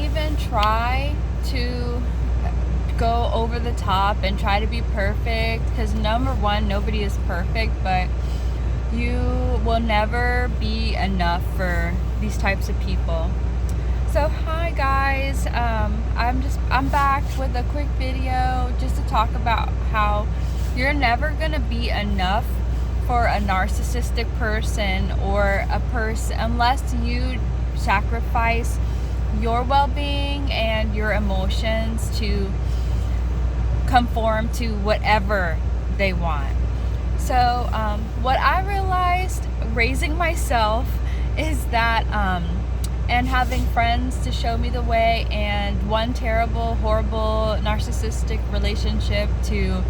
even try to go over the top and try to be perfect, because number one, nobody is perfect, but you will never be enough for these types of people. So hi guys, I'm back with a quick video just to talk about how you're never gonna be enough for a narcissistic person or a person unless you sacrifice your well-being and your emotions to conform to whatever they want. So what I realized raising myself is that and having friends to show me the way, and one terrible, horrible, narcissistic relationship to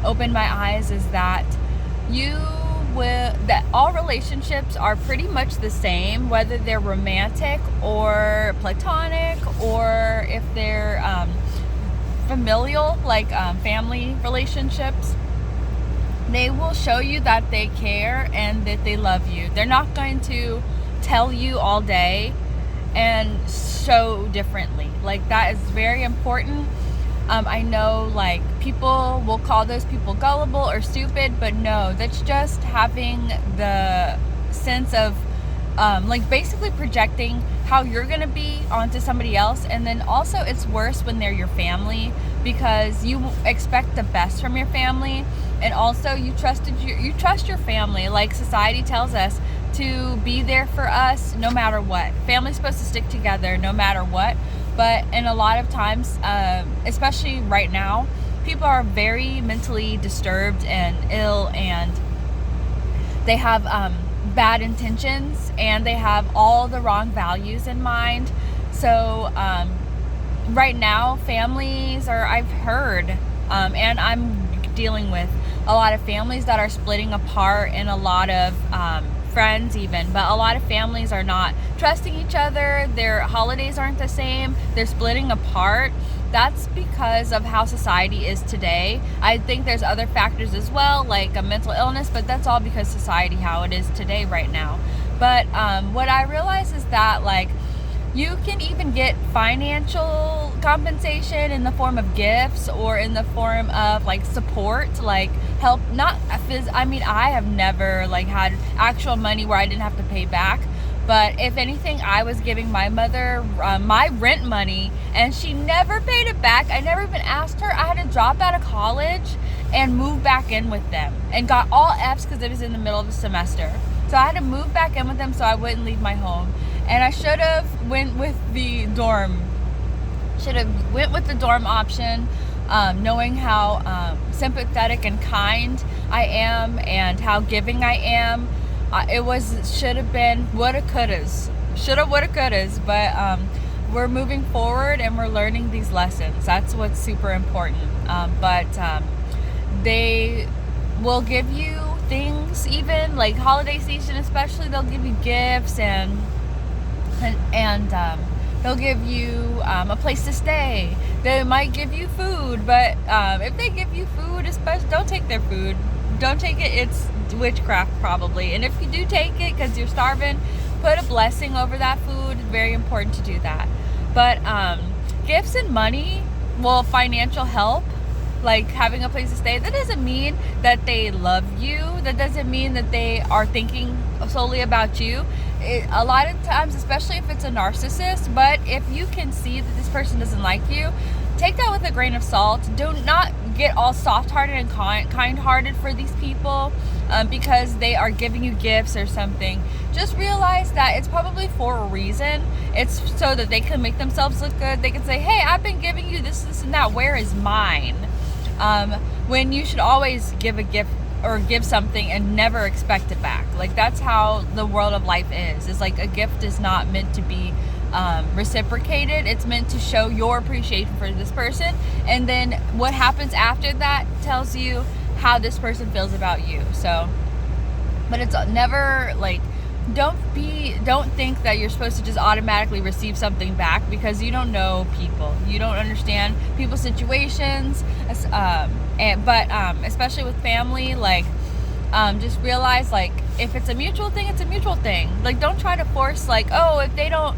open my eyes, is that that all relationships are pretty much the same, whether they're romantic or platonic, or if they're familial, like family relationships. They will show you that they care and that they love you. They're not going to tell you all day and show differently. Like, that is very important. I know, like, people will call those people gullible or stupid, but no, that's just having the sense of like basically projecting how you're gonna be onto somebody else. And then also it's worse when they're your family, because you expect the best from your family, and also you trust your family. Like, society tells us to be there for us no matter what. Family's supposed to stick together no matter what. But in a lot of times, especially right now, people are very mentally disturbed and ill, and they have bad intentions, and they have all the wrong values in mind. So right now, families are, I've heard, and I'm dealing with a lot of families that are splitting apart, and a lot of friends even, but a lot of families are not trusting each other. Their holidays aren't the same. They're splitting apart. That's because of how society is today. I think there's other factors as well, like a mental illness, but that's all because society, how it is today right now. But what I realize is that, like, you can even get financial compensation in the form of gifts, or in the form of like support, like help. I have never like had actual money where I didn't have to pay back. But if anything, I was giving my mother my rent money, and she never paid it back. I never even asked her. I had to drop out of college and move back in with them, and got all F's because it was in the middle of the semester. So I had to move back in with them so I wouldn't leave my home. And I should have went with the dorm. Option, knowing how sympathetic and kind I am, and how giving I am. Should have been, woulda, couldas. Shoulda, woulda, couldas. But we're moving forward and we're learning these lessons. That's what's super important. But they will give you things, even like holiday season especially. They'll give you gifts, and they'll give you a place to stay. They might give you food, but if they give you food, especially, don't take their food. Don't take it. It's witchcraft probably. And if you do take it because you're starving, put a blessing over that food. Very important to do that. But gifts and money, well, financial help, like having a place to stay, that doesn't mean that they love you. That doesn't mean that they are thinking solely about you. A lot of times, especially if it's a narcissist, but if you can see that this person doesn't like you, take that with a grain of salt. Do not get all soft-hearted and kind-hearted for these people because they are giving you gifts or something. Just realize that it's probably for a reason. It's so that they can make themselves look good. They can say, hey, I've been giving you this, and that. Where is mine? When you should always give a gift or give something and never expect it back. Like, that's how the world of life is. It's like a gift is not meant to be reciprocated. It's meant to show your appreciation for this person, and then what happens after that tells you how this person feels about you. So, but it's never like, don't think that you're supposed to just automatically receive something back, because you don't know people. You don't understand people's situations. But especially with family, like, just realize, like, if it's a mutual thing, it's a mutual thing. Like, don't try to force, like, oh, if they don't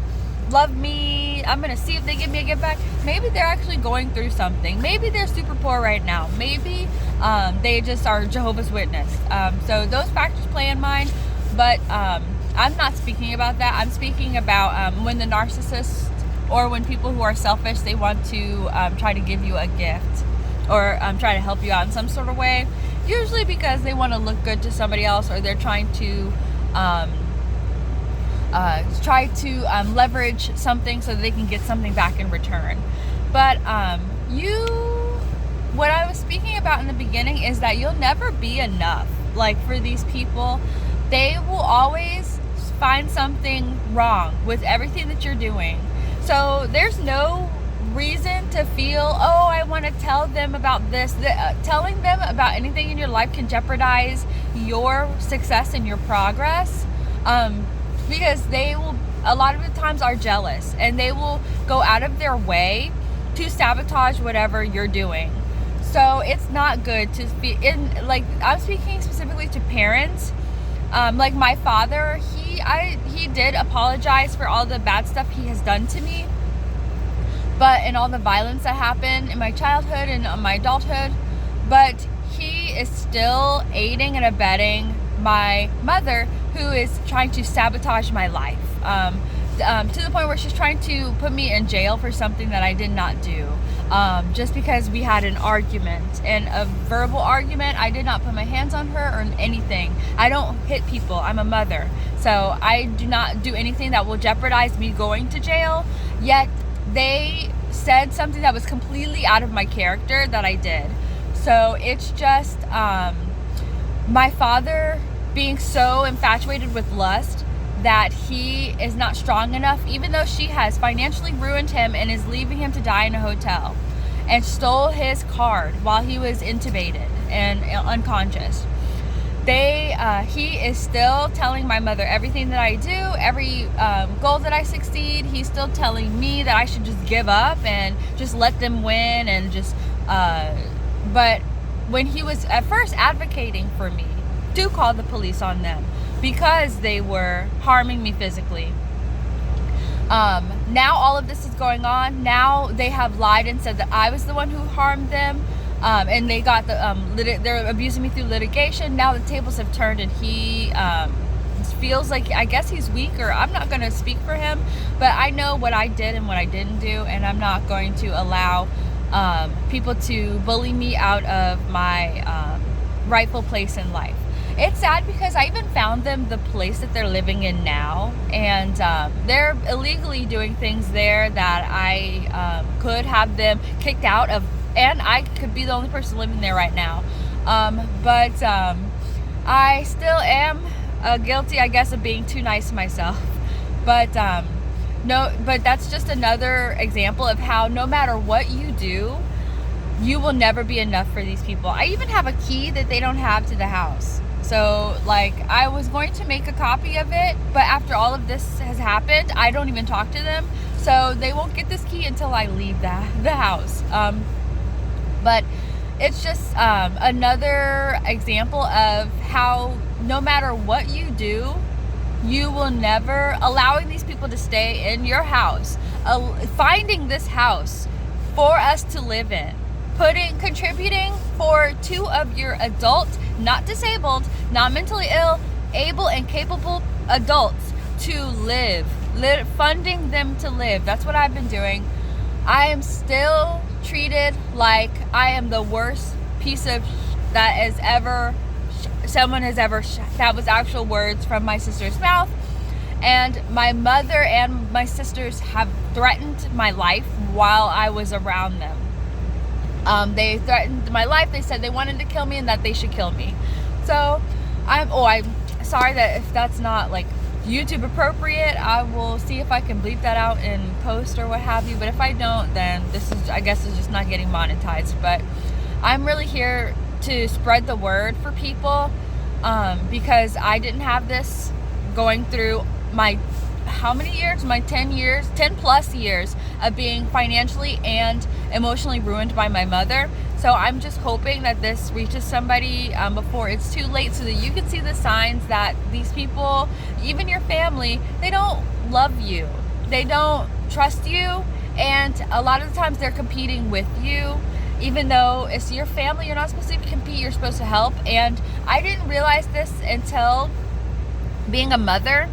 love me. I'm gonna see if they give me a gift back. Maybe they're actually going through something. Maybe they're super poor right now. Maybe they just are Jehovah's Witness. So those factors play in mind, but I'm not speaking about that. I'm speaking about when the narcissists, or when people who are selfish, they want to try to give you a gift, or try to help you out in some sort of way, usually because they want to look good to somebody else, or they're trying to leverage something so that they can get something back in return. But what I was speaking about in the beginning is that you'll never be enough. Like, for these people, they will always find something wrong with everything that you're doing. So there's no reason to feel, oh, I want to tell them about this. Telling them about anything in your life can jeopardize your success and your progress, because they will, a lot of the times, are jealous, and they will go out of their way to sabotage whatever you're doing. So it's not good to be in, like, I'm speaking specifically to parents. Like my father, he did apologize for all the bad stuff he has done to me, and all the violence that happened in my childhood and my adulthood. But he is still aiding and abetting my mother, who is trying to sabotage my life, to the point where she's trying to put me in jail for something that I did not do, just because we had an argument, and a verbal argument. I did not put my hands on her or anything. I don't hit people. I'm a mother, so I do not do anything that will jeopardize me going to jail. Yet they said something that was completely out of my character that I did. So it's just my father being so infatuated with lust that he is not strong enough, even though she has financially ruined him and is leaving him to die in a hotel, and stole his card while he was intubated and unconscious. He is still telling my mother everything that I do, every goal that I succeed. He's still telling me that I should just give up and just let them win, and just but when he was at first advocating for me to call the police on them because they were harming me physically, now all of this is going on. Now they have lied and said that I was the one who harmed them, and they got they're abusing me through litigation. Now the tables have turned, and he feels like, I guess he's weak, or I'm not going to speak for him, but I know what I did and what I didn't do, and I'm not going to allow people to bully me out of my rightful place in life. It's sad because I even found them the place that they're living in now, and they're illegally doing things there that I could have them kicked out of, and I could be the only person living there right now. But I still am guilty, I guess, of being too nice to myself. But but that's just another example of how no matter what you do, you will never be enough for these people. I even have a key that they don't have to the house. So, like, I was going to make a copy of it, but after all of this has happened, I don't even talk to them. So they won't get this key until I leave the house. But it's just another example of how no matter what you do, you will never, allowing these people to stay in your house, finding this house for us to live in, contributing for 2 of your adult, not disabled, not mentally ill, able and capable adults to live, funding them to live. That's what I've been doing. I am still treated like I am the worst piece of someone has ever, that was actual words from my sister's mouth. And my mother and my sisters have threatened my life while I was around them. They threatened my life. They said they wanted to kill me and that they should kill me. So I'm sorry that if that's not like YouTube appropriate, I will see if I can bleep that out in post or what have you. But if I don't, then I guess it's just not getting monetized. But I'm really here to spread the word for people, because I didn't have this going through my, how many years? My 10 plus years of being financially and emotionally ruined by my mother. So I'm just hoping that this reaches somebody before it's too late, so that you can see the signs that these people, even your family, they don't love you. they don't trust you, and a lot of the times they're competing with you. Even though it's your family, you're not supposed to compete, you're supposed to help. And I didn't realize this until being a mother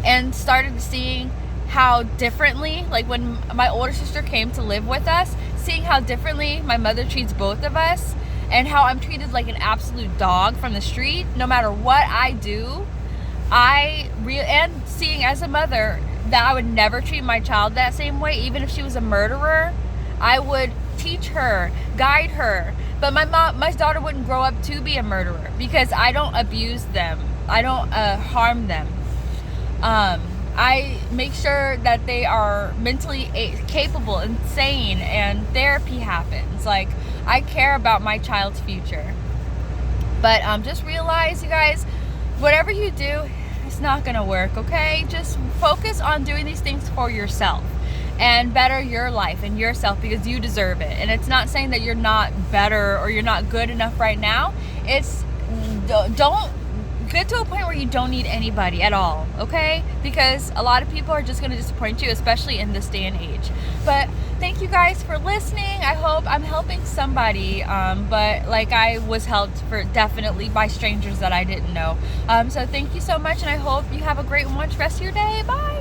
and started seeing how differently, like when my older sister came to live with us, seeing how differently my mother treats both of us, and how I'm treated like an absolute dog from the street no matter what I do. And seeing as a mother that I would never treat my child that same way, even if she was a murderer. I would teach her, guide her, but my daughter wouldn't grow up to be a murderer because I don't abuse them, I don't harm them. I make sure that they are mentally capable and sane, and therapy happens. Like, I care about my child's future. But just realize, you guys, whatever you do, it's not gonna work, okay? Just focus on doing these things for yourself and better your life and yourself, because you deserve it. And it's not saying that you're not better or you're not good enough right now. It's don't get to a point where you don't need anybody at all, okay? Because a lot of people are just going to disappoint you, especially in this day and age. But thank you guys for listening. I hope I'm helping somebody, but like I was helped for definitely by strangers that I didn't know. So thank you so much, and I hope you have a great rest of your day. Bye.